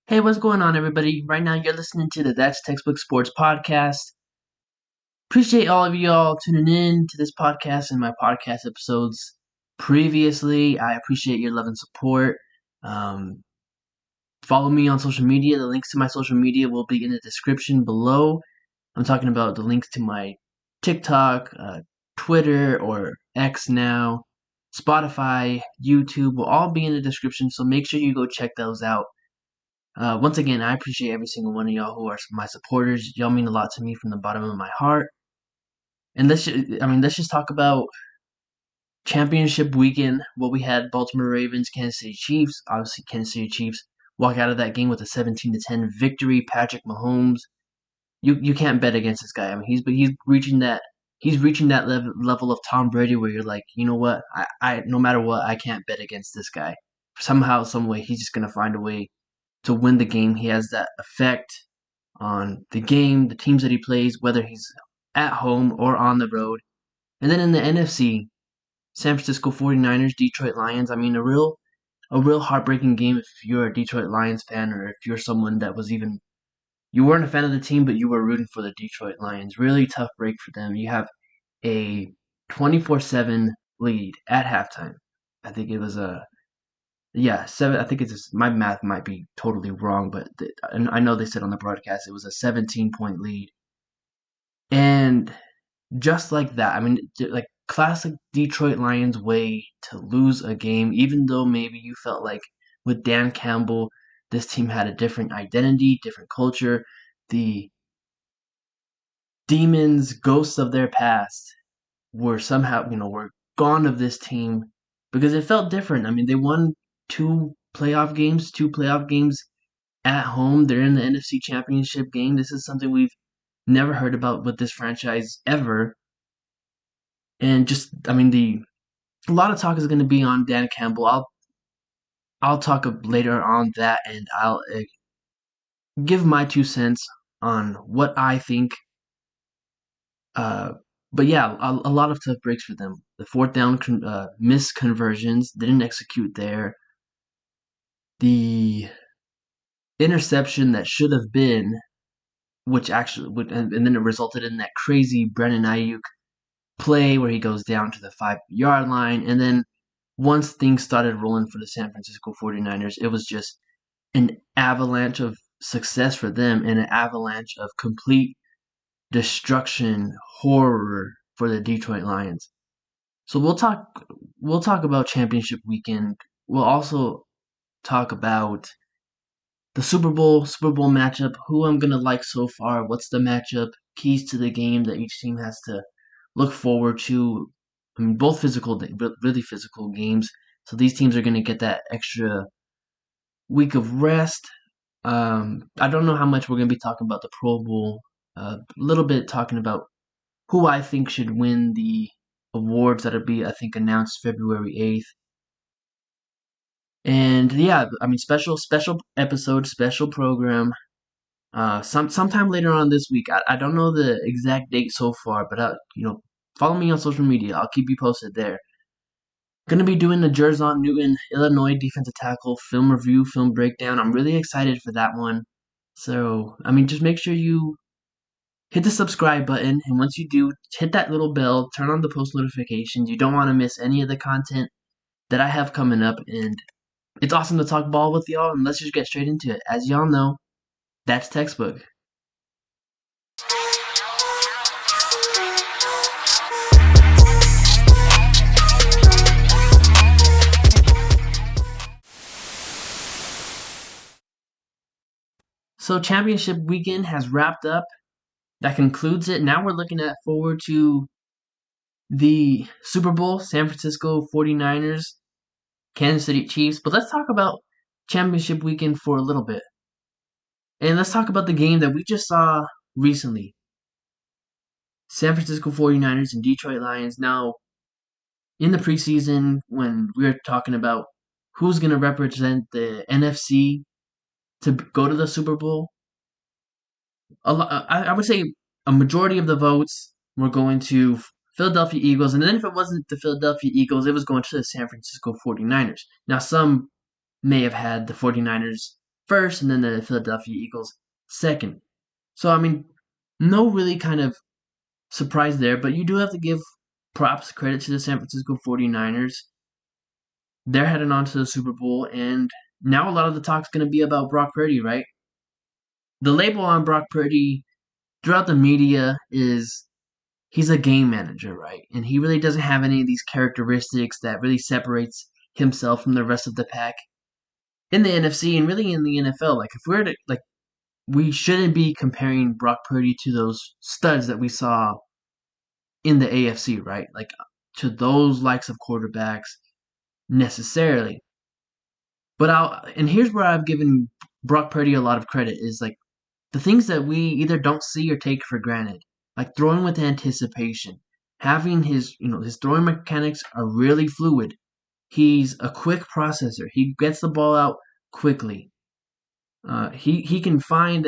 Hey, what's going on, everybody? Right now, you're listening to the That's Textbook Sports podcast. Appreciate all of y'all tuning in to this podcast and my podcast episodes previously. I appreciate your love and support. Um, Follow me on social media. The links to my social media will be in the description below. I'm talking about the links to my TikTok, Twitter, or X now, Spotify, YouTube will all be in the description, so make sure you go check those out. Once again, I appreciate every single one of y'all who are my supporters. Y'all mean a lot to me from the bottom of my heart. And let's just talk about championship weekend. What we had: Baltimore Ravens, Kansas City Chiefs. Obviously, Kansas City Chiefs walk out of that game with a 17-10 victory. Patrick Mahomes, you can't bet against this guy. I mean, he's reaching that level of Tom Brady where you're like, you know what? I no matter what, I can't bet against this guy. Somehow, some way, he's just gonna find a way to win the game. He has that effect on the game, the teams that he plays, whether he's at home or on the road. And then in the NFC, San Francisco 49ers, Detroit Lions. I mean, a real heartbreaking game if you're a Detroit Lions fan or if you're someone that was even you weren't a fan of the team but you were rooting for the Detroit Lions. Really tough break for them. You have a 24-7 lead at halftime. I think it was a Yeah, seven. I think it's just, my math might be totally wrong, but and I know they said on the broadcast it was a 17-point lead, and just like that, I mean, like classic Detroit Lions way to lose a game, even though maybe you felt like with Dan Campbell, this team had a different identity, different culture. The demons, ghosts of their past were somehow, were gone of this team because it felt different. I mean, they won two playoff games at home. They're in the NFC Championship game. This is something we've never heard about with this franchise ever. And just, I mean, the a lot of talk is going to be on Dan Campbell. I'll talk later on that, and I'll give my 2 cents on what I think. Uh, but yeah, a lot of tough breaks for them. The fourth down missed conversions, didn't execute there. The interception that should have been, which actually would, and then it resulted in that crazy Brennan Ayuk play where he goes down to the 5-yard line. And then once things started rolling for the San Francisco 49ers, it was just an avalanche of success for them and an avalanche of complete destruction, horror for the Detroit Lions. So we'll talk about championship weekend. We'll also talk about the Super Bowl matchup, who I'm gonna like so far, what's the matchup, keys to the game that each team has to look forward to. I mean, both really physical games. So these teams are gonna get that extra week of rest. I don't know how much we're gonna be talking about the Pro Bowl. A little bit talking about who I think should win the awards that'll be, I think, announced February 8th. And yeah, I mean, special episode, special program. Sometime later on this week. I don't know the exact date so far, but follow me on social media. I'll keep you posted there. Gonna be doing the Jerzon Newton, Illinois defensive tackle film review, film breakdown. I'm really excited for that one. So, I mean, just make sure you hit the subscribe button, and once you do, hit that little bell, turn on the post notifications. You don't want to miss any of the content that I have coming up, and it's awesome to talk ball with y'all, and let's just get straight into it. As y'all know, that's textbook. So championship weekend has wrapped up. That concludes it. Now we're looking at forward to the Super Bowl, San Francisco 49ers, Kansas City Chiefs. But let's talk about championship weekend for a little bit. And let's talk about the game that we just saw recently. San Francisco 49ers and Detroit Lions. Now, in the preseason, when we were talking about who's going to represent the NFC to go to the Super Bowl, I would say a majority of the votes were going to Philadelphia Eagles, and then if it wasn't the Philadelphia Eagles, it was going to the San Francisco 49ers. Now, some may have had the 49ers first, and then the Philadelphia Eagles second. So, I mean, no really kind of surprise there, but you do have to give props credit to the San Francisco 49ers. They're heading on to the Super Bowl, and now a lot of the talk's going to be about Brock Purdy, right? The label on Brock Purdy throughout the media is he's a game manager, right? And he really doesn't have any of these characteristics that really separates himself from the rest of the pack in the NFC and really in the NFL. Like if we're to like we shouldn't be comparing Brock Purdy to those studs that we saw in the AFC, right? Like to those likes of quarterbacks necessarily. But and here's where I've given Brock Purdy a lot of credit is like the things that we either don't see or take for granted, like throwing with anticipation, having his throwing mechanics are really fluid. He's a quick processor. He gets the ball out quickly. He can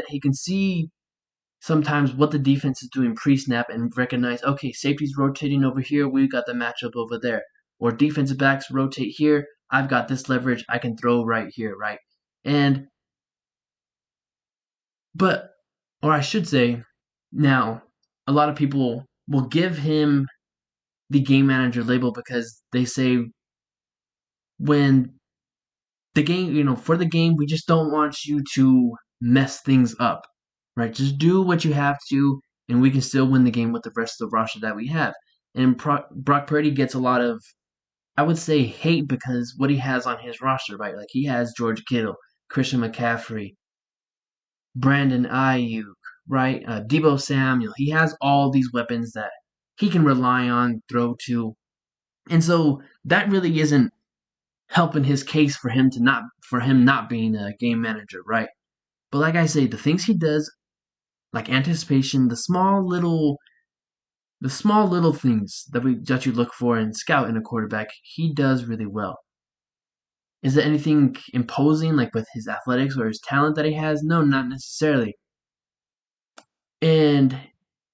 he can see sometimes what the defense is doing pre-snap and recognize, okay, safety's rotating over here, we've got the matchup over there. Or defensive backs rotate here, I've got this leverage, I can throw right here, right? And but or I should say, now a lot of people will give him the game manager label because they say when the game, for the game, we just don't want you to mess things up, right? Just do what you have to, and we can still win the game with the rest of the roster that we have. And Brock Purdy gets a lot of, I would say, hate because what he has on his roster, right? Like he has George Kittle, Christian McCaffrey, Brandon Ayuk, right? Debo Samuel. He has all these weapons that he can rely on, throw to, and so that really isn't helping his case for him not being a game manager, right? But like I say, the things he does, like anticipation, the small little things that you look for and scout in a quarterback, he does really well. Is there anything imposing like with his athletics or his talent that he has? No, not necessarily. And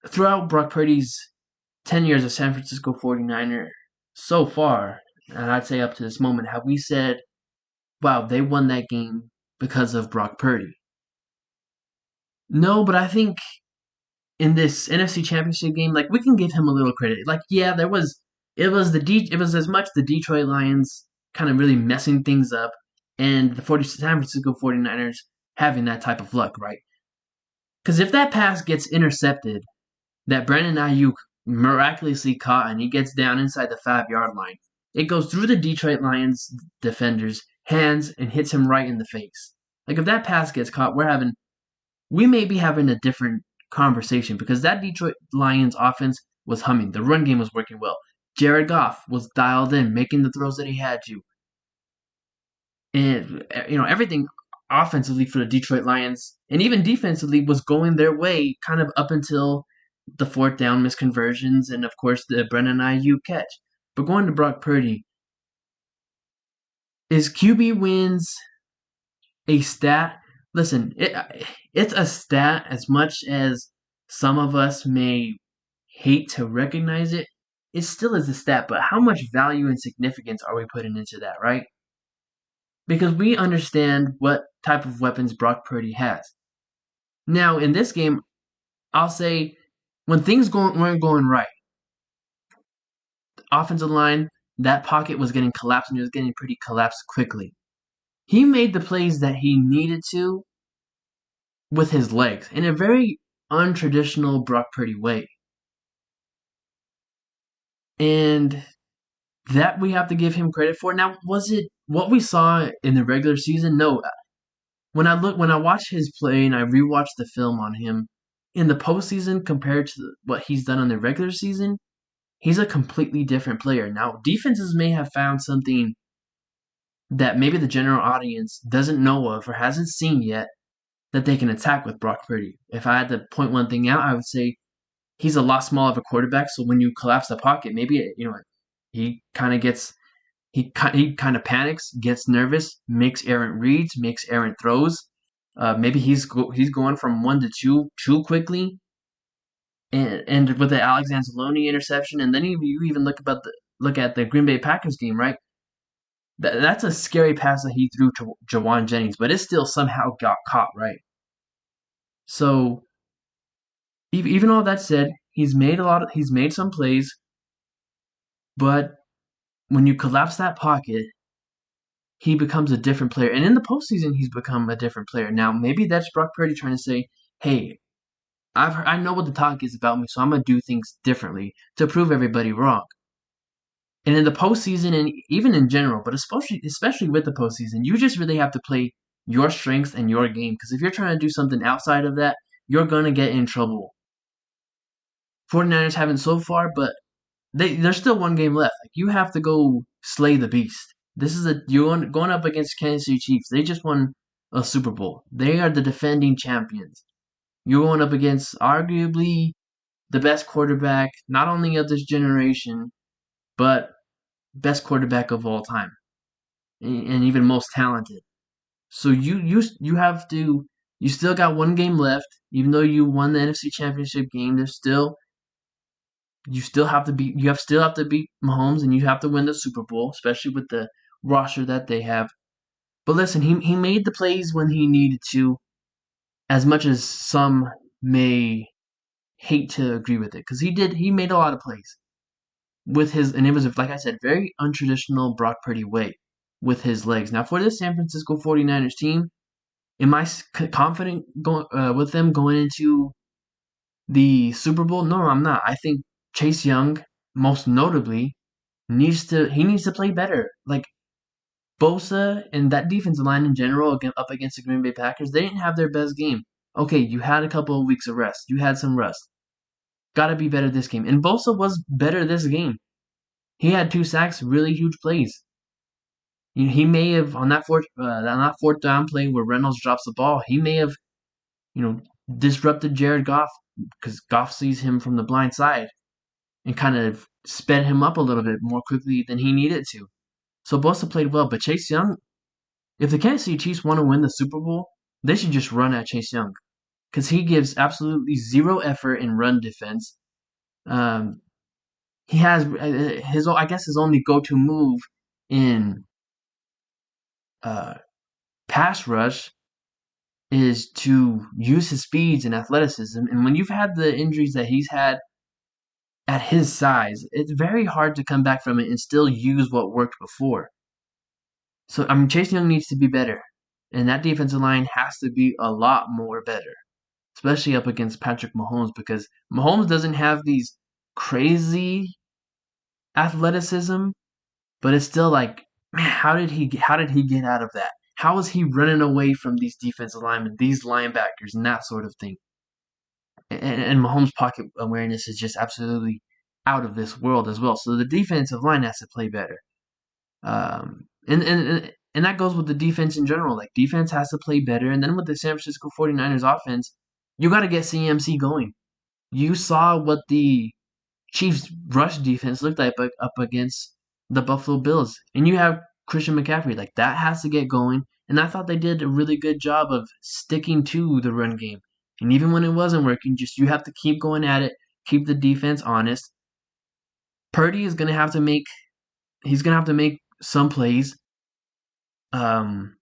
throughout Brock Purdy's 10 years as San Francisco 49er so far, and I'd say up to this moment, have we said, wow, they won that game because of Brock Purdy? No, but I think in this NFC Championship game, like we can give him a little credit. Like, yeah, it was as much the Detroit Lions kind of really messing things up and the San Francisco 49ers having that type of luck, right? Because if that pass gets intercepted, that Brandon Ayuk miraculously caught and he gets down inside the 5-yard line, it goes through the Detroit Lions defenders' hands and hits him right in the face. Like if that pass gets caught, we may be having a different conversation because that Detroit Lions offense was humming. The run game was working well. Jared Goff was dialed in, making the throws that he had to. And everything offensively for the Detroit Lions and even defensively was going their way kind of up until the fourth down misconversions and of course the Brennan Ayuk catch. But going to Brock Purdy, is QB wins a stat? Listen, it's a stat as much as some of us may hate to recognize it. It still is a stat, but how much value and significance are we putting into that, right? Because we understand what type of weapons Brock Purdy has. Now, in this game, I'll say when weren't going right, the offensive line, that pocket was getting collapsed and it was getting pretty collapsed quickly. He made the plays that he needed to with his legs in a very untraditional Brock Purdy way. And that we have to give him credit for. Now, was it what we saw in the regular season? No. When I watch his play and I rewatch the film on him in the postseason compared to what he's done in the regular season, he's a completely different player. Now, defenses may have found something that maybe the general audience doesn't know of or hasn't seen yet that they can attack with Brock Purdy. If I had to point one thing out, I would say he's a lot smaller of a quarterback. So when you collapse the pocket, maybe he kind of gets he kind of panics, gets nervous, makes errant reads, makes errant throws. Maybe he's going from 1 to 2 too quickly, and with the Alex Anzalone interception, and then you even look at the Green Bay Packers game, right? That's a scary pass that he threw to Jawan Jennings, but it still somehow got caught, right? So even all that said, he's made some plays, but when you collapse that pocket, he becomes a different player. And in the postseason, he's become a different player. Now, maybe that's Brock Purdy trying to say, "Hey, I know what the talk is about me, so I'm gonna do things differently to prove everybody wrong." And in the postseason, and even in general, but especially with the postseason, you just really have to play your strengths and your game. Because if you're trying to do something outside of that, you're gonna get in trouble. 49ers haven't so far, but there's still one game left. Like you have to go slay the beast. This is you're going up against Kansas City Chiefs. They just won a Super Bowl. They are the defending champions. You're going up against arguably the best quarterback, not only of this generation, but best quarterback of all time, and even most talented. So you have to. You still got one game left, even though you won the NFC Championship game. There's still you have still have to beat Mahomes and you have to win the Super Bowl, especially with the roster that they have. But listen, he made the plays when he needed to, as much as some may hate to agree with it, because he made a lot of plays with his, and it was, like I said, very untraditional Brock Purdy way with his legs. Now for this San Francisco 49ers team, am I confident with them going into the Super Bowl? No, I'm not. I think Chase Young, most notably, needs to play better. Like Bosa and that defensive line in general up against the Green Bay Packers, they didn't have their best game. Okay, you had a couple of weeks of rest. You had some rest. Got to be better this game. And Bosa was better this game. He had 2 sacks, really huge plays. He may have on that fourth down play where Reynolds drops the ball. He may have you know disrupted Jared Goff because Goff sees him from the blind side and kind of sped him up a little bit more quickly than he needed to. So Bosa played well, but Chase Young, if the Kansas City Chiefs want to win the Super Bowl, they should just run at Chase Young because he gives absolutely zero effort in run defense. Um, he has I guess his only go-to move in uh, pass rush is to use his speeds and athleticism. And when you've had the injuries that he's had at his size, it's very hard to come back from it and still use what worked before. So I mean, Chase Young needs to be better, and that defensive line has to be a lot more better, especially up against Patrick Mahomes because Mahomes doesn't have these crazy athleticism, but it's still like, man, how did he get out of that? How is he running away from these defensive linemen, these linebackers, and that sort of thing? And Mahomes' pocket awareness is just absolutely out of this world as well. So the defensive line has to play better. And that goes with the defense in general. Like defense has to play better. And then with the San Francisco 49ers offense, you got to get CMC going. You saw what the Chiefs rush defense looked like up against the Buffalo Bills. And you have Christian McCaffrey. Like that has to get going. And I thought they did a really good job of sticking to the run game. And even when it wasn't working, just you have to keep going at it, keep the defense honest. Purdy is gonna have to make some plays. Um,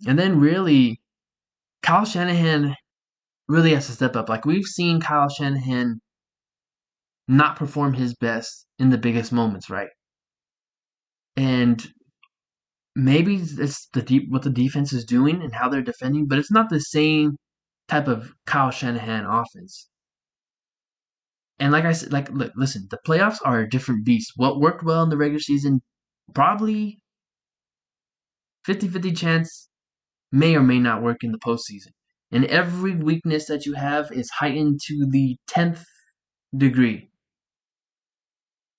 and then really, Kyle Shanahan really has to step up. Like we've seen Kyle Shanahan not perform his best in the biggest moments, right? And maybe it's what the defense is doing and how they're defending, but it's not the same type of Kyle Shanahan offense. And like I said, like look, listen, the playoffs are a different beast. What worked well in the regular season, probably 50-50 chance may or may not work in the postseason. And every weakness that you have is heightened to the 10th degree.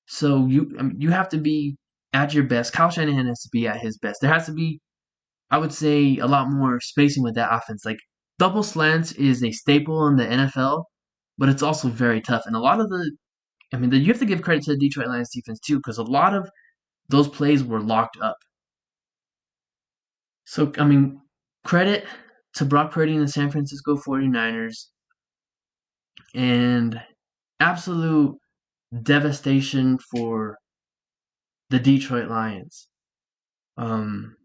So you have to be at your best. Kyle Shanahan has to be at his best. There has to be, I would say, a lot more spacing with that offense. Like double slants is a staple in the NFL, but it's also very tough. And a lot of you have to give credit to the Detroit Lions defense too, because a lot of those plays were locked up. So, I mean, credit to Brock Purdy and the San Francisco 49ers, and absolute devastation for the Detroit Lions. Um,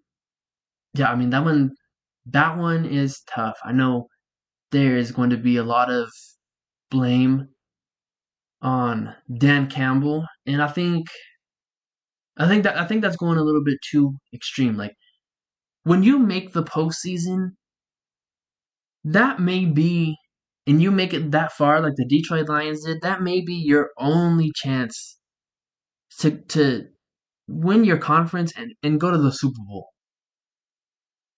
yeah, I mean that one is tough. I know there is going to be a lot of blame on Dan Campbell, and I think that's going a little bit too extreme. Like when you make the postseason, that may be, and you make it that far, like the Detroit Lions did, that may be your only chance to win your conference and go to the Super Bowl.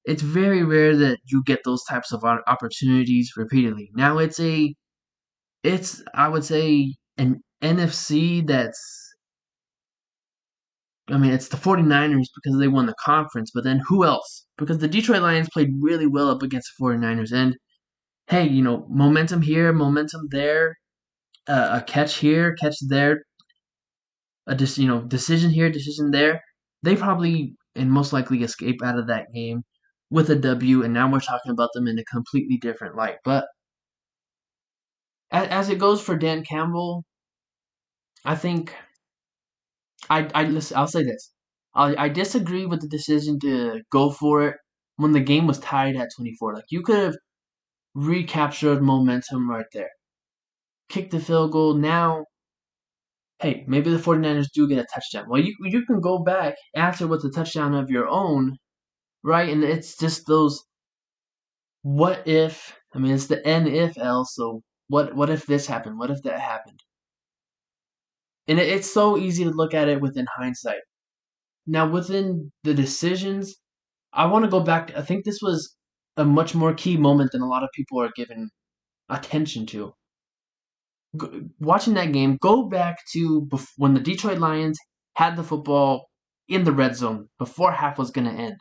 It's very rare that you get those types of opportunities repeatedly. Now it's I would say an NFC that's, I mean, it's the 49ers because they won the conference, but then who else? Because the Detroit Lions played really well up against the 49ers. And hey, momentum here, momentum there, a catch here, catch there, decision here, decision there. They probably and most likely escape out of that game with a W, and now we're talking about them in a completely different light. But as it goes for Dan Campbell, I think listen. I'll say this: I disagree with the decision to go for it when the game was tied at 24. Like you could have recaptured momentum right there, kick the field goal. Now, hey, maybe the 49ers do get a touchdown. Well, you can go back after with a touchdown of your own, right? And it's just those what if. I mean, it's the N if else. So what if this happened? What if that happened? And it's so easy to look at it within hindsight. Now, within the decisions, I want to go back. I think this was a much more key moment than a lot of people are giving attention to. Watching that game, go back to when the Detroit Lions had the football in the red zone before half was going to end.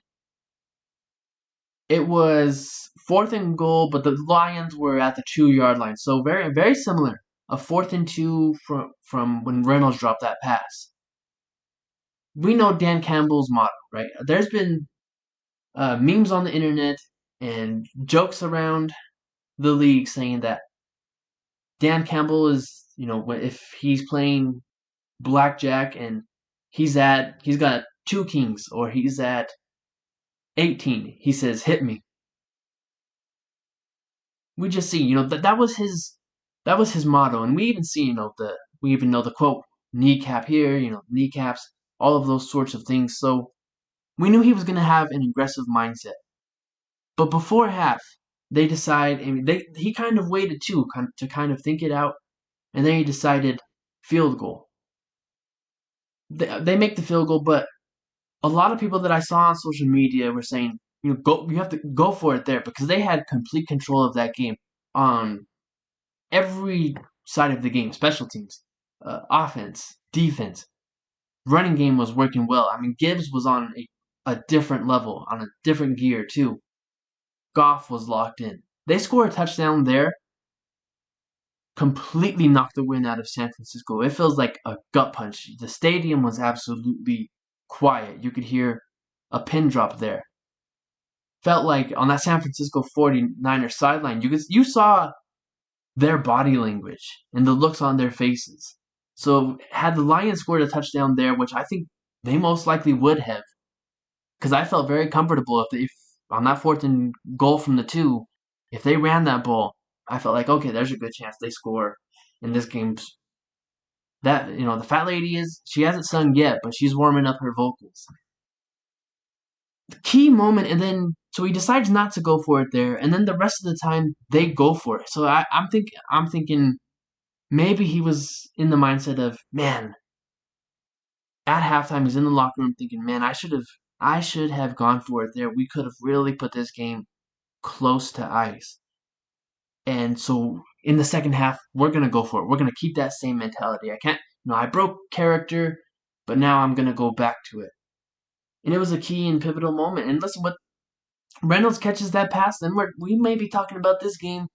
It was fourth and goal, but the Lions were at the 2 yard line. So very, very similar. A 4th and 2 from when Reynolds dropped that pass. We know Dan Campbell's motto, right? There's been memes on the internet and jokes around the league saying that Dan Campbell is, if he's playing blackjack and he's got two kings or he's at 18, he says, "Hit me." We just see, that was his motto, and we even see, we even know the quote, "Kneecap here," kneecaps, all of those sorts of things. So we knew he was going to have an aggressive mindset. But before half, they decide. I mean, he kind of waited too, to kind of think it out, and then he decided field goal. They make the field goal, but a lot of people that I saw on social media were saying, go, you have to go for it there because they had complete control of that game on every side of the game, special teams, offense, defense, running game was working well. I mean, Gibbs was on a different level, on a different gear too. Goff was locked in. They score a touchdown there, completely knocked the wind out of San Francisco. It feels like a gut punch. The stadium was absolutely quiet. You could hear a pin drop there. Felt like on that San Francisco 49ers sideline, you saw their body language and the looks on their faces. So had the Lions scored a touchdown there, which I think they most likely would have, because I felt very comfortable if on that 4th and goal from the 2, if they ran that ball, I felt like, okay, there's a good chance they score in this game. That the fat lady she hasn't sung yet, but she's warming up her vocals. The key moment, and then so he decides not to go for it there, and then the rest of the time they go for it. So I'm thinking maybe he was in the mindset of, man, at halftime he's in the locker room thinking, man, I should have gone for it there. We could have really put this game close to ice. And so in the second half, we're gonna go for it. We're gonna keep that same mentality. I can't, I broke character, but now I'm gonna go back to it. And it was a key and pivotal moment. And listen, what Reynolds catches that pass, then we may be talking about this game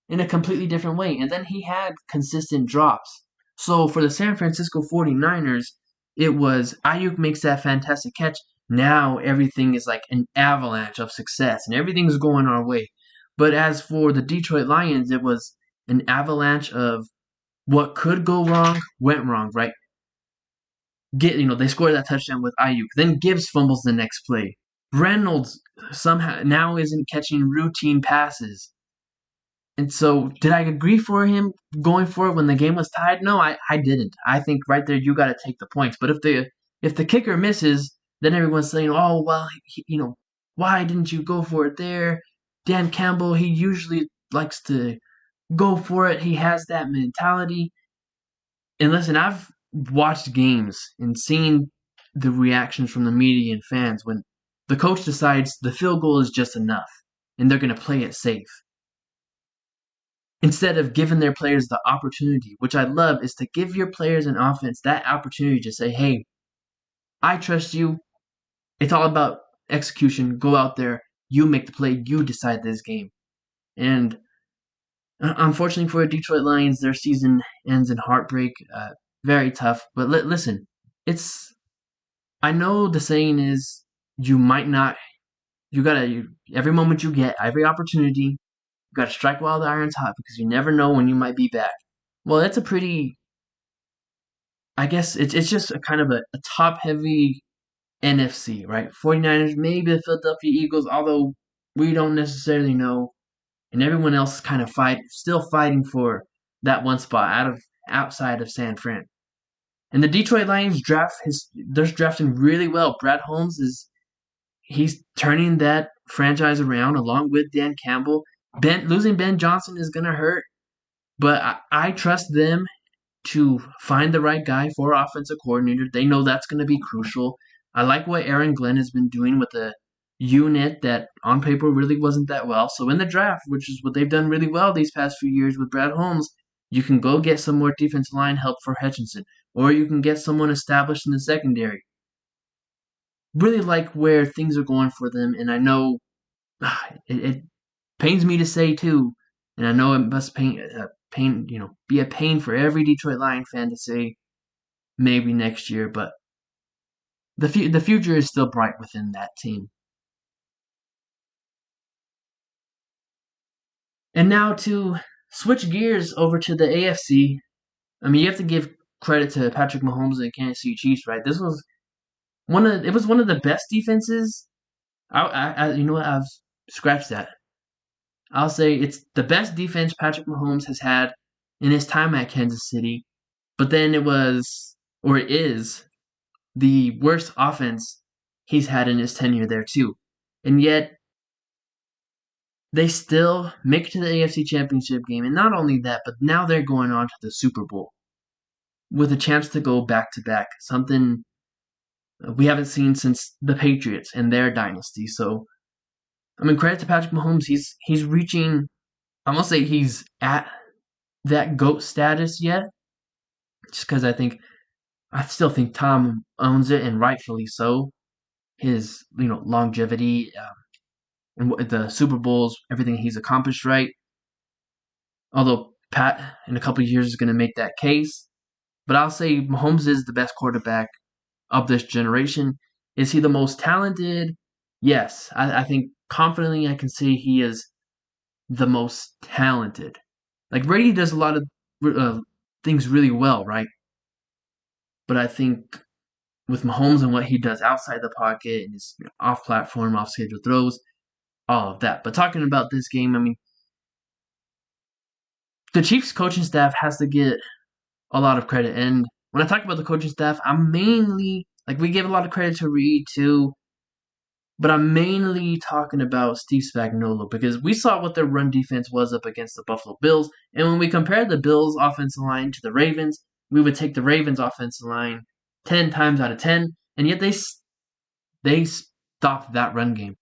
in a completely different way. And then he had consistent drops. So for the San Francisco 49ers, it was Ayuk makes that fantastic catch. Now everything is like an avalanche of success and everything's going our way. But as for the Detroit Lions, it was an avalanche of what could go wrong went wrong, right? they score that touchdown with Ayuk. Then Gibbs fumbles the next play. Reynolds somehow now isn't catching routine passes. And so, did I agree for him going for it when the game was tied? No, I didn't. I think right there you got to take the points. But if the kicker misses, then everyone's saying, "Oh well, why didn't you go for it there?" Dan Campbell, he usually likes to go for it. He has that mentality. And listen, I've watched games and seen the reactions from the media and fans when the coach decides the field goal is just enough and they're going to play it safe. Instead of giving their players the opportunity, which I love, is to give your players an offense that opportunity to say, hey, I trust you. It's all about execution. Go out there. You make the play. You decide this game. And unfortunately for the Detroit Lions, their season ends in heartbreak. Very tough. But listen, I know the saying is you might not, every moment you get, every opportunity, you gotta strike while the iron's hot because you never know when you might be back. Well, that's a pretty, I guess it's just a kind of a top heavy NFC, right? 49ers, maybe the Philadelphia Eagles, although we don't necessarily know. And everyone else is kind of still fighting for that one spot outside of San Fran. And the Detroit Lions they're drafting really well. Brad Holmes he's turning that franchise around along with Dan Campbell. Losing Ben Johnson is gonna hurt, but I trust them to find the right guy for offensive coordinator. They know that's gonna be crucial. I like what Aaron Glenn has been doing with a unit that on paper really wasn't that well. So in the draft, which is what they've done really well these past few years with Brad Holmes, you can go get some more defensive line help for Hutchinson, or you can get someone established in the secondary. Really like where things are going for them, and I know it pains me to say too, and I know it must be a pain for every Detroit Lion fan to say maybe next year, but the future is still bright within that team. And now to switch gears over to the AFC. I mean, you have to give credit to Patrick Mahomes and the Kansas City Chiefs, right? It was one of the best defenses. You know what? I've scratched that. I'll say it's the best defense Patrick Mahomes has had in his time at Kansas City, but then it is, the worst offense he's had in his tenure there too. And yet they still make it to the AFC Championship game, and not only that, but now they're going on to the Super Bowl with a chance to go back to back, something we haven't seen since the Patriots and their dynasty. So, I mean, credit to Patrick Mahomes. He's reaching. I won't say he's at that GOAT status yet, just because I still think Tom owns it, and rightfully so. His longevity and the Super Bowls, everything he's accomplished, right? Although Pat in a couple of years is going to make that case, but I'll say Mahomes is the best quarterback of this generation. Is he the most talented? Yes, I think confidently I can say he is the most talented. Like Brady does a lot of things really well, right? But I think with Mahomes and what he does outside the pocket and his off-platform, off-schedule throws, all of that. But talking about this game, I mean, the Chiefs coaching staff has to get a lot of credit. And when I talk about the coaching staff, I'm mainly we give a lot of credit to Reed too, but I'm mainly talking about Steve Spagnuolo because we saw what their run defense was up against the Buffalo Bills, and when we compared the Bills' offensive line to the Ravens, we would take the Ravens' offensive line 10 times out of 10, and yet they stopped that run game.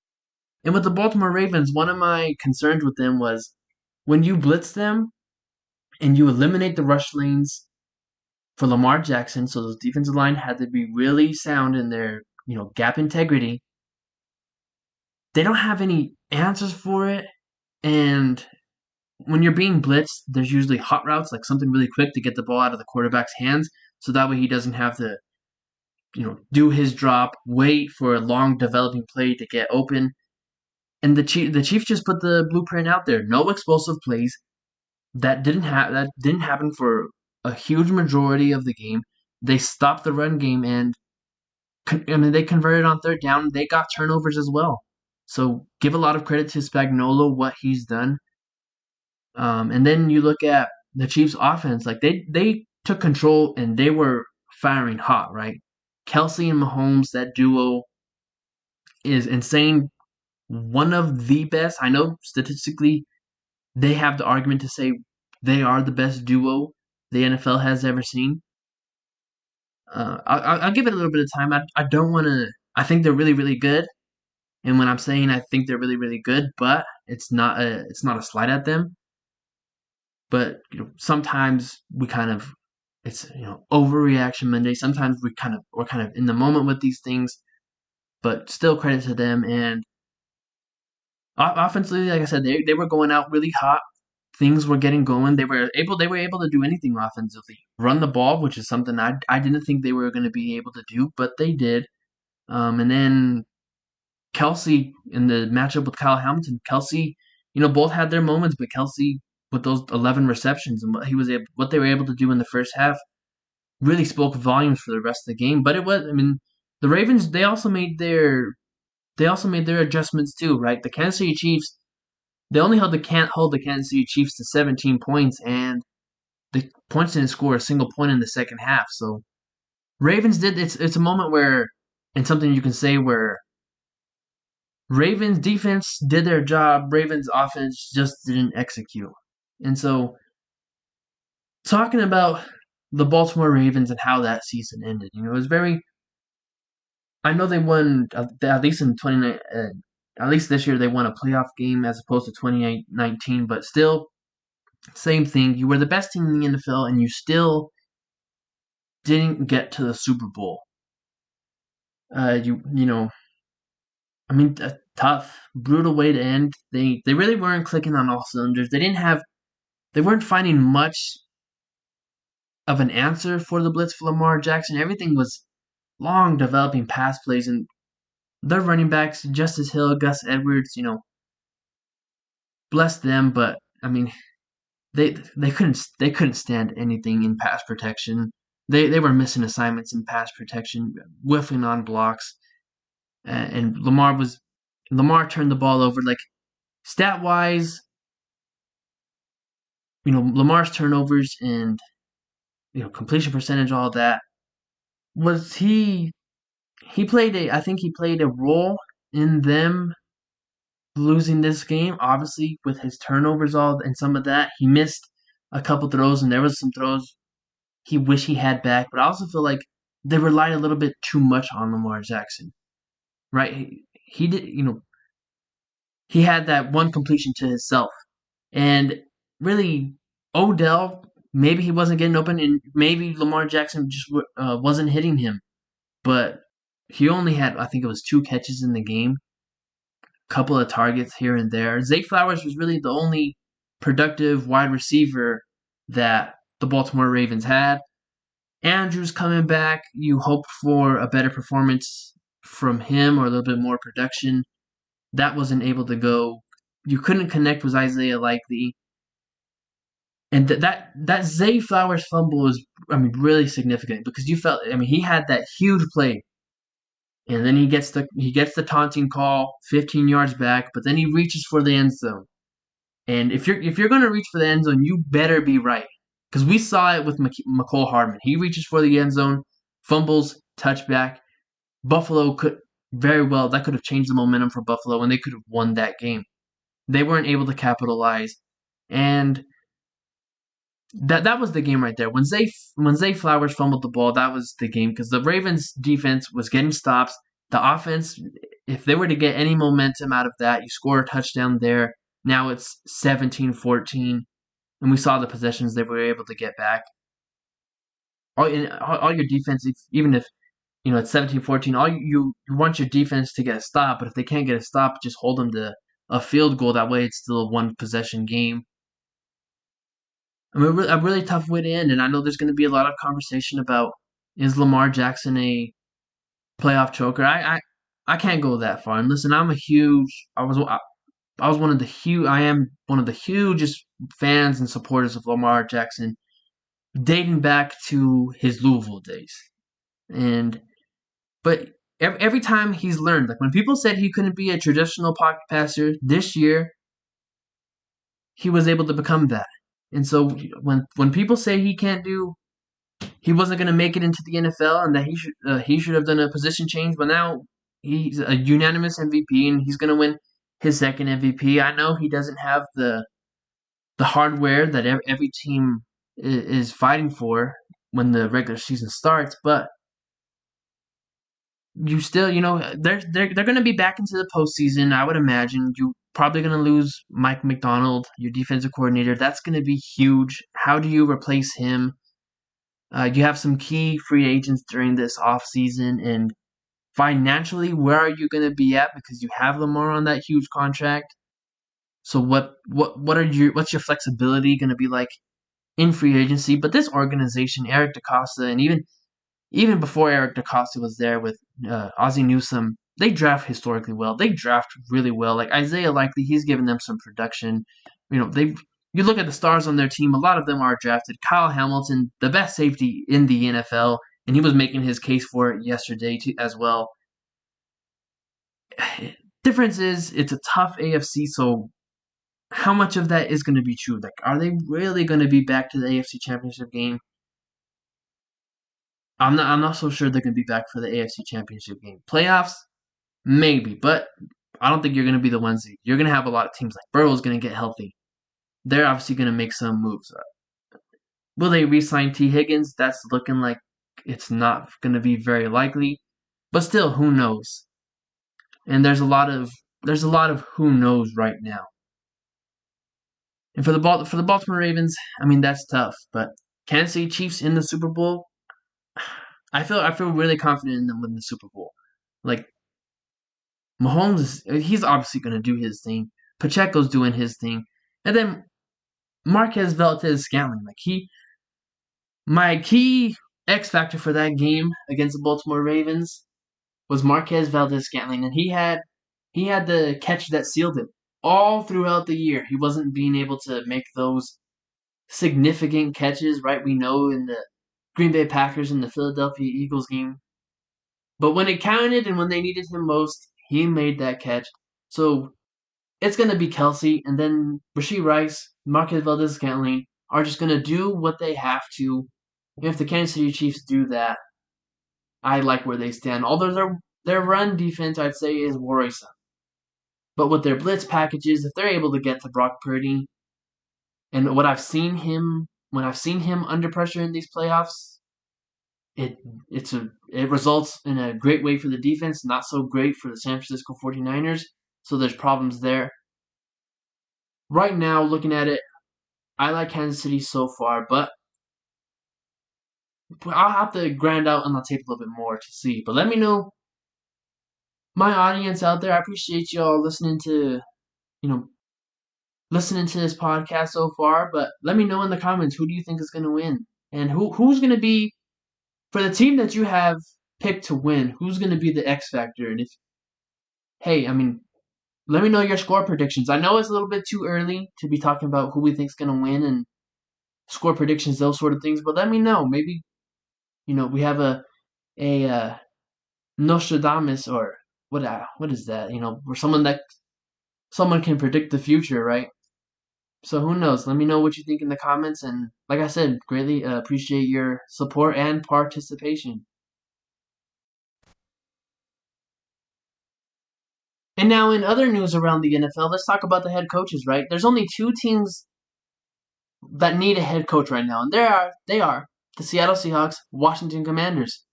And with the Baltimore Ravens, one of my concerns with them was when you blitz them and you eliminate the rush lanes for Lamar Jackson, so those defensive line had to be really sound in their gap integrity. They don't have any answers for it, and when you're being blitzed, there's usually hot routes, like something really quick to get the ball out of the quarterback's hands, so that way he doesn't have to do his drop, wait for a long developing play to get open. And the Chiefs just put the blueprint out there. No explosive plays. That didn't happen for a huge majority of the game. they stopped the run game, and I mean they converted on third down. They got turnovers as well. So give a lot of credit to Spagnuolo what he's done. And then you look at the Chiefs' offense, like they took control and they were firing hot, right? Kelsey and Mahomes, that duo is insane. One of the best. I know statistically they have the argument to say they are the best duo the NFL has ever seen. I'll give it a little bit of time. I don't want to. I think they're really really good, and when I'm saying I think they're really really good, but it's not a slight at them. But sometimes we kind of it's overreaction Monday. Sometimes we're kind of in the moment with these things, but still credit to them. And offensively, like I said, they were going out really hot. Things were getting going. They were able to do anything offensively. Run the ball, which is something I didn't think they were going to be able to do, but they did. And then Kelsey in the matchup with Kyle Hamilton, Kelsey, both had their moments, but Kelsey with those 11 receptions and what they were able to do in the first half really spoke volumes for the rest of the game. But I mean, the Ravens they also made their adjustments too, right? The Kansas City Chiefs they only can't hold the Kansas City Chiefs to 17 points, and the points didn't score a single point in the second half. So Ravens did it's a moment where and something you can say where Ravens defense did their job, Ravens offense just didn't execute. And so talking about the Baltimore Ravens and how that season ended, it was very I know they won at least in 29 at least this year they won a playoff game as opposed to 2019, but still same thing. You were the best team in the NFL and you still didn't get to the Super Bowl. You know, I mean, a tough, brutal way to end. They really weren't clicking on all cylinders. They weren't finding much of an answer for the blitz for Lamar Jackson. Everything was long developing pass plays, and their running backs, Justice Hill, Gus Edwards, bless them, but I mean, they couldn't stand anything in pass protection. They were missing assignments in pass protection, whiffing on blocks, and Lamar turned the ball over. Like stat wise, Lamar's turnovers and completion percentage, all that was he played a I think he played a role in them losing this game. Obviously, with his turnovers all and some of that, he missed a couple throws, and there was some throws he wished he had back. But I also feel like they relied a little bit too much on Lamar Jackson. Right? He did. He had that one completion to himself, and really Odell. Maybe he wasn't getting open, and maybe Lamar Jackson just wasn't hitting him. But he only had, I think it was 2 catches in the game, couple of targets here and there. Zay Flowers was really the only productive wide receiver that the Baltimore Ravens had. Andrews coming back. You hope for a better performance from him or a little bit more production. That wasn't able to go. You couldn't connect with Isaiah Likely. And that Zay Flowers fumble was, I mean, really significant because you felt, I mean, he had that huge play, and then he gets the taunting call, 15 yards back, but then he reaches for the end zone. And if you're gonna reach for the end zone, you better be right because we saw it with McCole Hardman. He reaches for the end zone, fumbles, touchback. Buffalo could very well that could have changed the momentum for Buffalo, and they could have won that game. They weren't able to capitalize, and that was the game right there. When Zay Flowers fumbled the ball, that was the game because the Ravens defense was getting stops. The offense, if they were to get any momentum out of that, you score a touchdown there. Now it's 17-14, and we saw the possessions they were able to get back. All your defense, even if it's 17-14, all you want your defense to get a stop, but if they can't get a stop, just hold them to a field goal. That way, it's still a one possession game. I mean, a really tough way to end, and I know there's going to be a lot of conversation about is Lamar Jackson a playoff choker. I can't go that far. And listen, I am one of the hugest fans and supporters of Lamar Jackson. dating back to his Louisville days. And but every time he's learned, like when people said he couldn't be a traditional pocket passer, this year he was able to become that. And so when people say he wasn't going to make it into the NFL and that he should have done a position change, but now he's a unanimous MVP and he's going to win his second MVP. I know he doesn't have the hardware that every team is fighting for when the regular season starts, but you still, they're going to be back into the postseason. I would imagine you probably going to lose Mike McDonald, your defensive coordinator. That's going to be huge. How do you replace him? You have some key free agents during this offseason, and financially, where are you going to be at because you have Lamar on that huge contract? So what's your flexibility going to be like in free agency? But this organization, Eric DeCosta, and even before Eric DeCosta was there with Ozzie Newsome, they draft historically well. They draft really well. Like Isaiah Likely, he's given them some production. You look at the stars on their team, a lot of them are drafted. Kyle Hamilton, the best safety in the NFL, and he was making his case for it yesterday too, as well. Difference is it's a tough AFC, so how much of that is going to be true? Like, are they really going to be back to the AFC Championship game? I'm not so sure they're going to be back for the AFC Championship game. Playoffs, maybe, but I don't think you're going to be the ones. You're going to have a lot of teams like Burrow's going to get healthy. They're obviously going to make some moves. Will they re-sign T. Higgins? That's looking like it's not going to be very likely, but still, who knows? And there's a lot of who knows right now. And for the Baltimore Ravens, I mean that's tough. But Kansas City Chiefs in the Super Bowl, I feel really confident in them winning the Super Bowl. Like Mahomes, he's obviously going to do his thing. Pacheco's doing his thing, and then Marquez Valdes-Scantling. My key X factor for that game against the Baltimore Ravens was Marquez Valdes-Scantling, and he had the catch that sealed it all throughout the year. He wasn't being able to make those significant catches, right? We know in the Green Bay Packers and the Philadelphia Eagles game. But when it counted and when they needed him most, he made that catch. So it's going to be Kelsey, and then Rashee Rice, Marquez Valdes-Scantling are just going to do what they have to. If the Kansas City Chiefs do that, I like where they stand. Although their run defense, I'd say, is worrisome. But with their blitz packages, if they're able to get to Brock Purdy, and when I've seen him under pressure in these playoffs, it results in a great way for the defense, not so great for the San Francisco 49ers. So there's problems there. Right now, looking at it, I like Kansas City so far, but I'll have to grind out on the tape a little bit more to see. But let me know, my audience out there. I appreciate you all you know, listening to this podcast so far. But let me know in the comments, who do you think is going to win, and who's going to be for the team that you have picked to win. Who's going to be the X factor? And hey, I mean, let me know your score predictions. I know it's a little bit too early to be talking about who we think is going to win and score predictions, those sort of things. But let me know. Maybe we have a Nostradamus, or what is that? Where someone can predict the future, right? So who knows? Let me know what you think in the comments, and like I said, greatly appreciate your support and participation. And now, in other news around the NFL, let's talk about the head coaches, right? There's only two teams that need a head coach right now, and they are the Seattle Seahawks, Washington Commanders.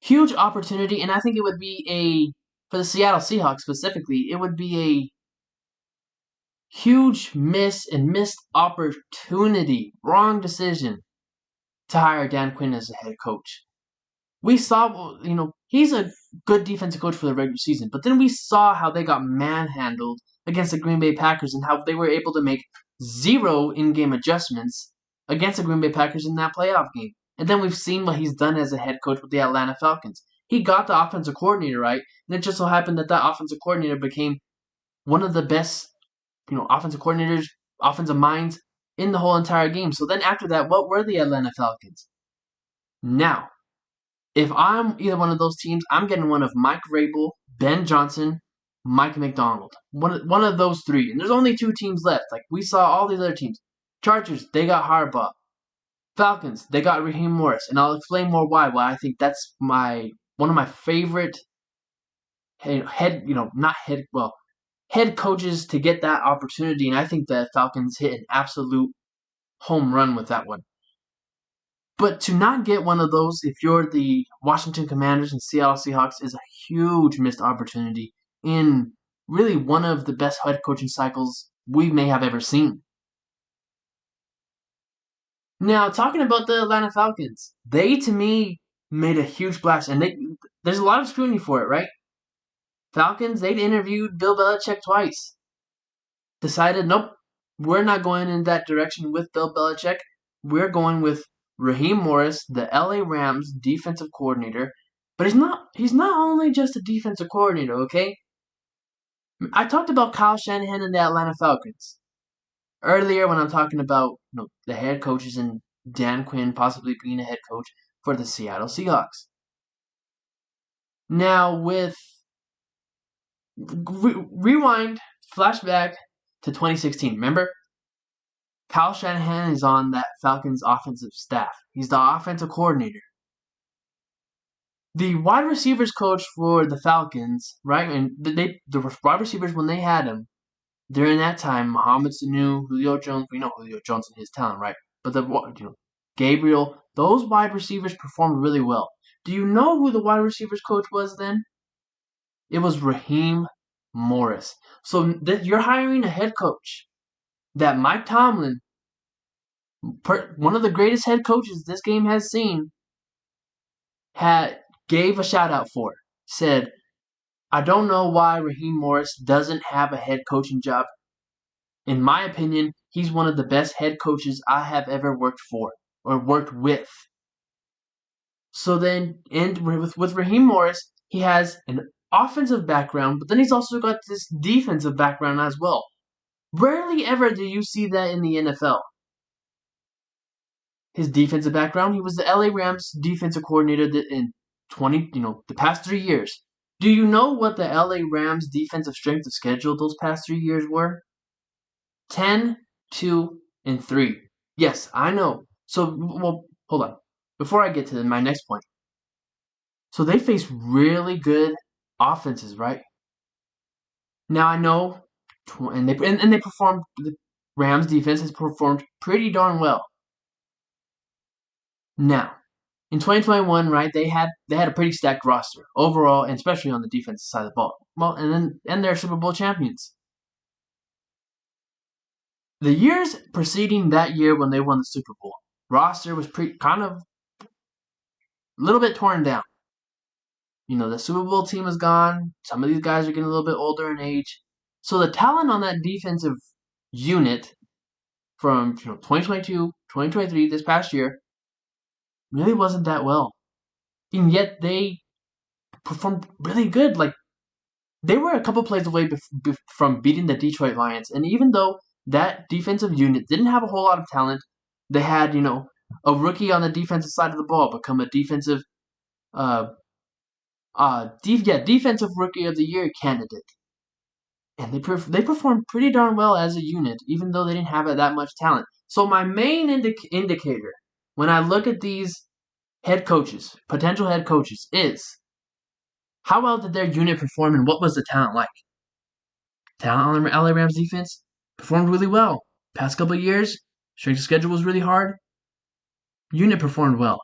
Huge opportunity, and I think it would be for the Seattle Seahawks specifically, it would be a huge missed opportunity, wrong decision to hire Dan Quinn as a head coach. We saw, he's a good defensive coach for the regular season, but then we saw how they got manhandled against the Green Bay Packers and how they were able to make zero in-game adjustments against the Green Bay Packers in that playoff game. And then we've seen what he's done as a head coach with the Atlanta Falcons. He got the offensive coordinator right, and it just so happened that offensive coordinator became one of the best, offensive coordinators, offensive minds in the whole entire game. So then after that, what were the Atlanta Falcons? Now, if I'm either one of those teams, I'm getting one of Mike Vrabel, Ben Johnson, Mike McDonald. One of those three. And there's only two teams left. Like we saw all these other teams. Chargers, they got Harbaugh. Falcons, they got Raheem Morris. And I'll explain more why I think that's one of my favorite head coaches to get that opportunity. And I think the Falcons hit an absolute home run with that one. But to not get one of those, if you're the Washington Commanders and Seattle Seahawks, is a huge missed opportunity in really one of the best head coaching cycles we may have ever seen. Now, talking about the Atlanta Falcons, they to me made a huge splash, and there's a lot of scrutiny for it, right? Falcons, they'd interviewed Bill Belichick twice. Decided, nope, we're not going in that direction with Bill Belichick. We're going with Raheem Morris, the LA Rams defensive coordinator. But he's not only just a defensive coordinator, okay? I talked about Kyle Shanahan and the Atlanta Falcons earlier when I'm talking about the head coaches and Dan Quinn possibly being a head coach for the Seattle Seahawks. Now with rewind, flashback to 2016. Remember? Kyle Shanahan is on that Falcons offensive staff. He's the offensive coordinator. The wide receivers coach for the Falcons, right? And the wide receivers, when they had him, during that time, Mohamed Sanu, Julio Jones, we know Julio Jones and his talent, right? But Gabriel, those wide receivers performed really well. Do you know who the wide receivers coach was then? It was Raheem Morris. So you're hiring a head coach that Mike Tomlin, one of the greatest head coaches this game has seen, gave a shout out for. Said, I don't know why Raheem Morris doesn't have a head coaching job. In my opinion, he's one of the best head coaches I have ever worked for or worked with. So then, and with Raheem Morris, he has an offensive background, but then he's also got this defensive background as well. Rarely ever do you see that in the NFL. His defensive background, he was the LA Rams defensive coordinator in the past 3 years. Do you know what the LA Rams defensive strength of schedule those past 3 years were? 10, 2, and 3. Yes, I know. So, hold on. Before I get to my next point. So they face really good offenses, right? Now I know, and they performed. The Rams defense has performed pretty darn well. Now, in 2021, right, they had a pretty stacked roster overall, and especially on the defensive side of the ball. Well, and they're Super Bowl champions. The years preceding that year when they won the Super Bowl, roster was kind of a little bit torn down. The Super Bowl team is gone. Some of these guys are getting a little bit older in age. So the talent on that defensive unit from 2022, 2023, this past year, really wasn't that well. And yet they performed really good. Like, they were a couple plays away from beating the Detroit Lions. And even though that defensive unit didn't have a whole lot of talent, they had, a rookie on the defensive side of the ball become a defensive defensive rookie of the year candidate. And they performed pretty darn well as a unit, even though they didn't have that much talent. So my main indicator when I look at these potential head coaches, is how well did their unit perform and what was the talent like? Talent on the LA Rams defense performed really well. Past couple of years, strength of schedule was really hard. Unit performed well.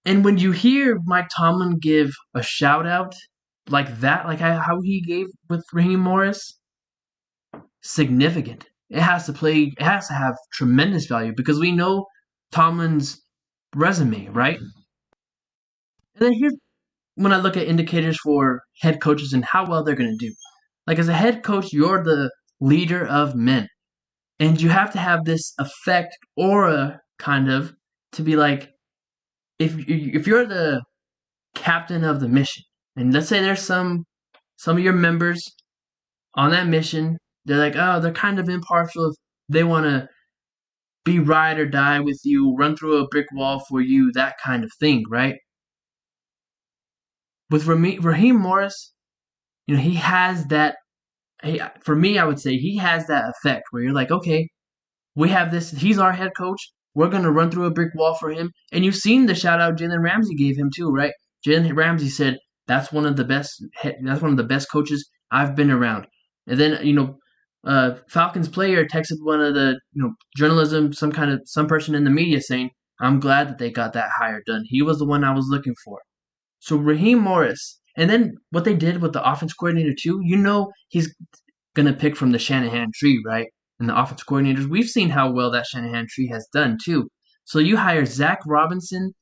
And when you hear Mike Tomlin give a shout out like that, like how he gave with Raheem Morris, significant. It has to have tremendous value because we know Tomlin's resume, right? And then here's when I look at indicators for head coaches and how well they're going to do. Like, as a head coach, you're the leader of men. And you have to have this effect, aura, kind of, to be like, if you're the captain of the mission, and let's say there's some of your members on that mission, they're like, oh, they're kind of impartial. They want to be ride or die with you, run through a brick wall for you, that kind of thing, right? With Raheem Morris, he has that. For me, I would say he has that effect where you're like, okay, we have this. He's our head coach. We're gonna run through a brick wall for him. And you've seen the shout out Jalen Ramsey gave him too, right? Jalen Ramsey said that's one of the best. That's one of the best coaches I've been around. And then Falcons player texted one of the journalism, some person in the media saying, "I'm glad that they got that hire done. He was the one I was looking for." So Raheem Morris, and then what they did with the offense coordinator too. He's gonna pick from the Shanahan tree, right? And the offense coordinators, we've seen how well that Shanahan tree has done too. So you hire Zach Robinson,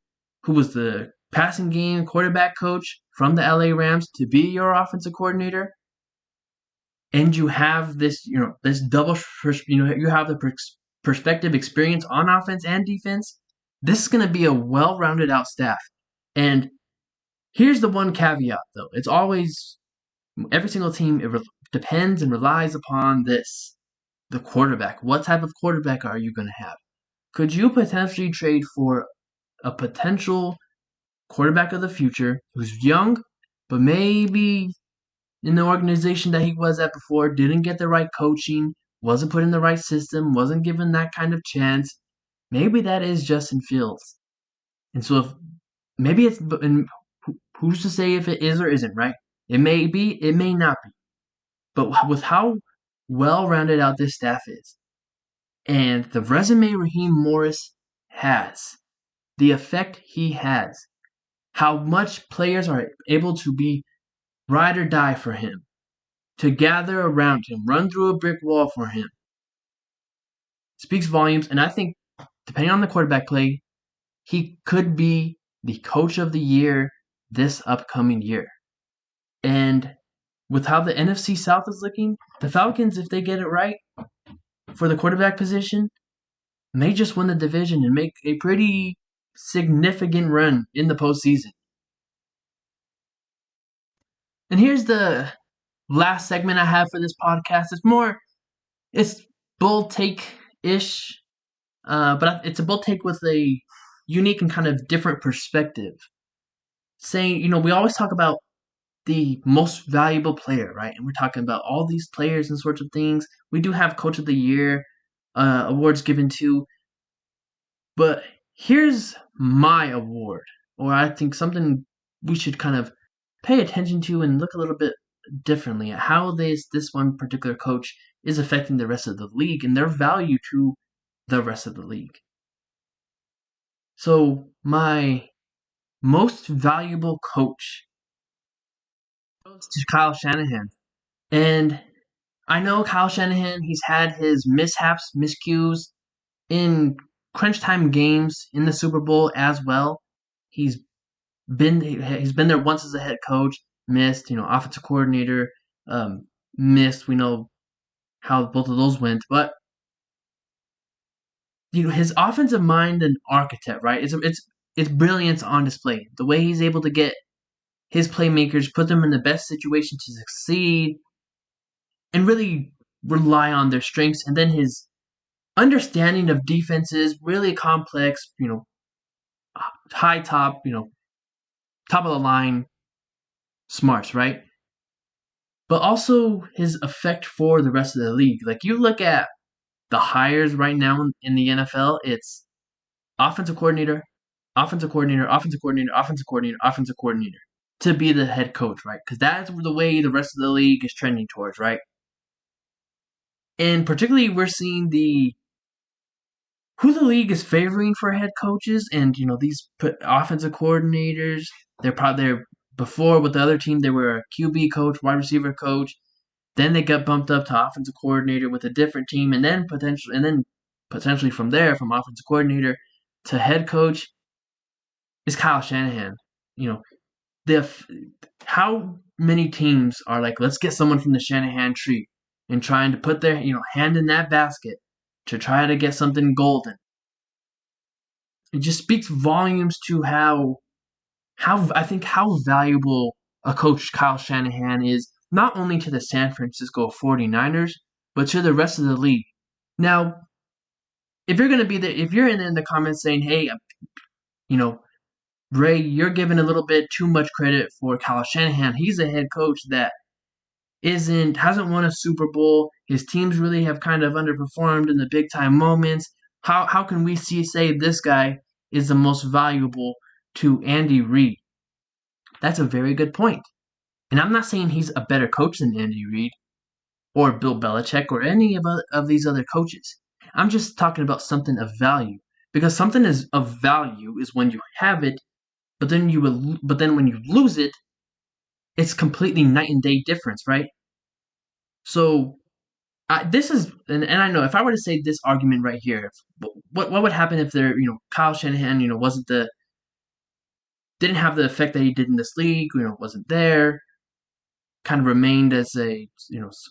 who was the passing game quarterback coach from the LA Rams, to be your offensive coordinator, and you have this double, you have the perspective experience on offense and defense. This is going to be a well-rounded out staff. And here's the one caveat, though. It's always every single team depends and relies upon the quarterback. What type of quarterback are you going to have? Could you potentially trade for a potential quarterback of the future who's young, but maybe in the organization that he was at before didn't get the right coaching, wasn't put in the right system, wasn't given that kind of chance? Maybe that is Justin Fields. And so if maybe it's, and who's to say if it is or isn't, right? It may be, it may not be. But with how well rounded out this staff is, and the resume Raheem Morris has, the effect he has, how much players are able to be ride or die for him, to gather around him, run through a brick wall for him, speaks volumes. And I think, depending on the quarterback play, he could be the coach of the year this upcoming year. And with how the NFC South is looking, the Falcons, if they get it right for the quarterback position, may just win the division and make a pretty significant run in the postseason. And here's the last segment I have for this podcast. It's bold take-ish, but it's a bold take with a unique and kind of different perspective. Saying, we always talk about the most valuable player, right? And we're talking about all these players and sorts of things. We do have Coach of the Year awards given too. But here's my award, or I think something we should kind of pay attention to and look a little bit differently at how this one particular coach is affecting the rest of the league and their value to the rest of the league. So my most valuable coach goes to Kyle Shanahan. And I know Kyle Shanahan, he's had his mishaps, miscues in crunch time games in the Super Bowl as well. He's been there once as a head coach, missed, offensive coordinator, missed. We know how both of those went, but his offensive mind and architect, right? It's brilliance on display. The way he's able to get his playmakers, put them in the best situation to succeed, and really rely on their strengths, and then his understanding of defenses, really complex, high top, top of the line smarts, right? But also his effect for the rest of the league. Like you look at the hires right now in the NFL, it's offensive coordinator, offensive coordinator, offensive coordinator, offensive coordinator, offensive coordinator to be the head coach, right? Because that's the way the rest of the league is trending towards, right? And particularly we're seeing who the league is favoring for head coaches, and these offensive coordinators. They're before with the other team they were a QB coach, wide receiver coach. Then they got bumped up to offensive coordinator with a different team, and then potentially from there, from offensive coordinator to head coach, is Kyle Shanahan. The how many teams are like, let's get someone from the Shanahan tree and trying to put their hand in that basket to try to get something golden. It just speaks volumes to how I think how valuable a coach Kyle Shanahan is, not only to the San Francisco 49ers, but to the rest of the league. Now, if you're gonna be there, if you're in the comments saying, "Hey, you know, Ray, you're giving a little bit too much credit for Kyle Shanahan. He's a head coach that hasn't won a Super Bowl. His teams really have kind of underperformed in the big time moments. How can we say this guy is the most valuable to Andy Reid?" That's a very good point. And I'm not saying he's a better coach than Andy Reid or Bill Belichick or any of these other coaches. I'm just talking about something of value, because something is of value is when you have it, but then when you lose it, it's completely night and day difference, right? So this is, and I know if I were to say this argument right here, what would happen if Kyle Shanahan wasn't the didn't have the effect that he did in this league, wasn't there, kind of remained as a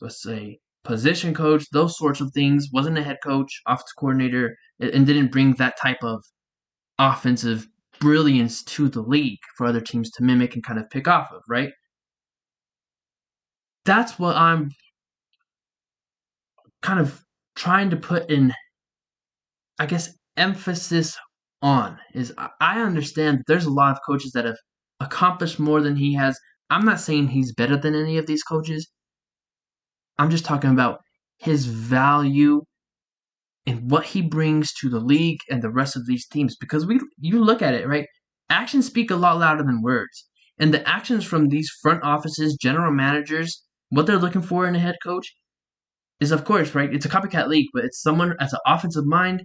as a position coach, those sorts of things, wasn't a head coach, offensive coordinator, and didn't bring that type of offensive brilliance to the league for other teams to mimic and kind of pick off of, right? That's what I'm kind of trying to put in, I guess, emphasis on. Is I understand that there's a lot of coaches that have accomplished more than he has. I'm not saying he's better than any of these coaches. I'm just talking about his value and what he brings to the league and the rest of these teams. Because you look at it, right? Actions speak a lot louder than words. And the actions from these front offices, general managers, what they're looking for in a head coach is, of course, right? It's a copycat league, but it's someone as an offensive mind.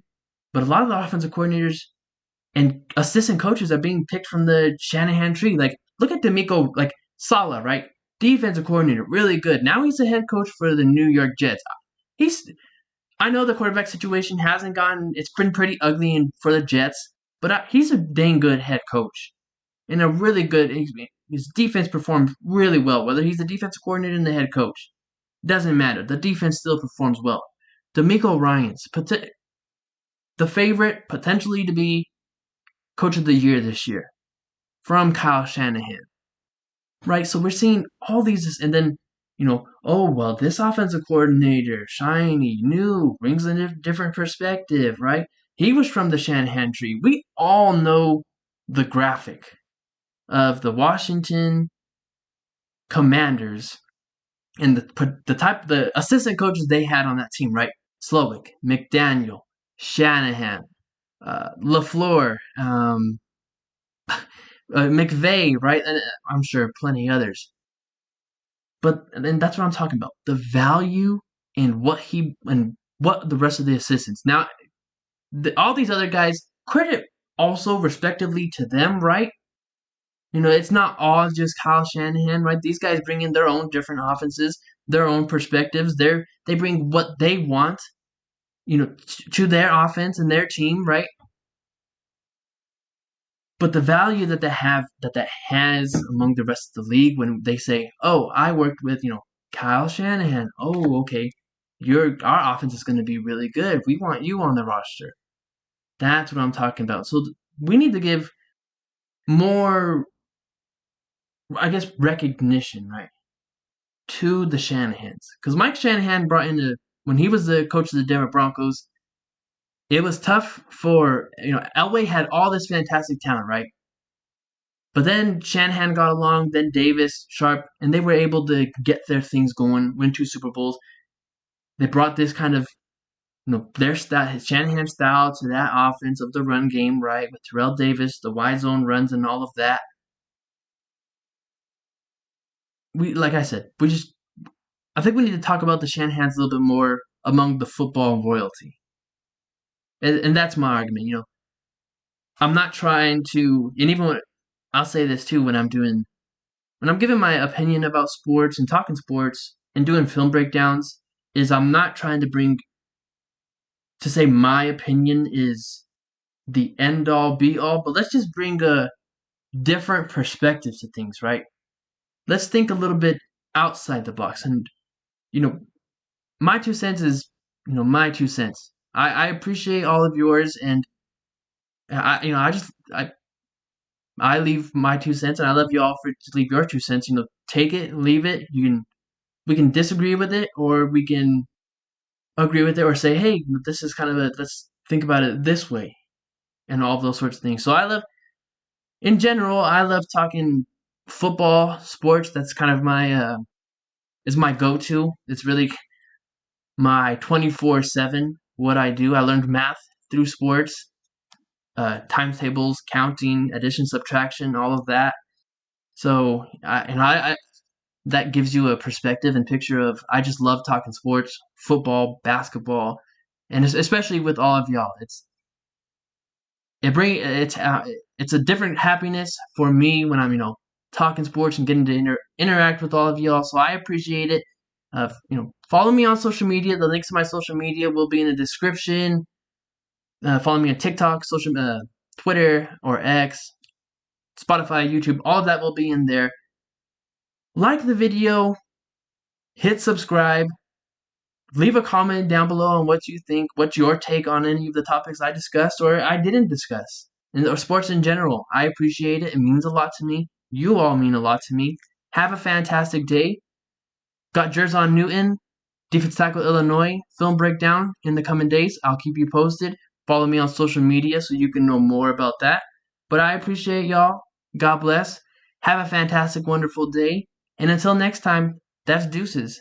But a lot of the offensive coordinators and assistant coaches are being picked from the Shanahan tree. Like, look at D'Amico, like Saleh, right? Defensive coordinator, really good. Now he's the head coach for the New York Jets. He's I know the quarterback situation hasn't gotten, it's been pretty ugly for the Jets, but he's a dang good head coach. And a really good, his defense performs really well. Whether he's the defensive coordinator and the head coach, doesn't matter. The defense still performs well. D'Amico Ryans, the favorite potentially to be coach of the year this year from Kyle Shanahan. Right? So we're seeing all these, and then, oh, well, this offensive coordinator, shiny, new, brings a different perspective, right? He was from the Shanahan tree. We all know the graphic of the Washington Commanders and the assistant coaches they had on that team, right? Slowick, McDaniel, Shanahan, LaFleur, McVay, right? And I'm sure plenty others. But and that's what I'm talking about. The value and what the rest of the assistants. Now, all these other guys, credit also respectively to them, right? It's not all just Kyle Shanahan, right? These guys bring in their own different offenses, their own perspectives. They bring what they want, to their offense and their team, right? But the value that has among the rest of the league when they say, "Oh, I worked with Kyle Shanahan. Oh, okay, our offense is going to be really good. We want you on the roster." That's what I'm talking about. So we need to give more, I guess, recognition, right, to the Shanahans, because Mike Shanahan brought in when he was the coach of the Denver Broncos. It was tough for Elway had all this fantastic talent, right? But then Shanahan got along, then Davis, Sharp, and they were able to get their things going, win 2 Super Bowls. They brought this kind of, their style, Shanahan style to that offense of the run game, right? With Terrell Davis, the wide zone runs, and all of that. Like I said, I think we need to talk about the Shanahans a little bit more among the football royalty. And that's my argument, I'm not trying to, and even I'll say this too when I'm giving my opinion about sports and talking sports and doing film breakdowns, is I'm not trying to say my opinion is the end all be all, but let's just bring a different perspective to things, right? Let's think a little bit outside the box. And, my 2 cents is, my 2 cents. I appreciate all of yours, and I leave my 2 cents, and I love you all to leave your 2 cents. Take it, leave it. We can disagree with it, or we can agree with it or say, hey, this is kind of let's think about it this way, and all of those sorts of things. So in general, I love talking football, sports. That's kind of is my go-to. It's really my 24/7 what I do. I learned math through sports, timetables, counting, addition, subtraction, all of that. So, I that gives you a perspective and picture of I just love talking sports, football, basketball, and especially with all of y'all. It's a different happiness for me when I'm talking sports and getting to interact with all of y'all. So I appreciate it. Follow me on social media. The links to my social media will be in the description. Follow me on TikTok, Twitter or X, Spotify, YouTube. All of that will be in there. Like the video, hit subscribe, leave a comment down below on what you think, what's your take on any of the topics I discussed or I didn't discuss, or sports in general. I appreciate it. It means a lot to me. You all mean a lot to me. Have a fantastic day. Got Jerzon Newton, defense tackle Illinois, film breakdown in the coming days. I'll keep you posted. Follow me on social media so you can know more about that. But I appreciate y'all. God bless. Have a fantastic, wonderful day. And until next time, that's deuces.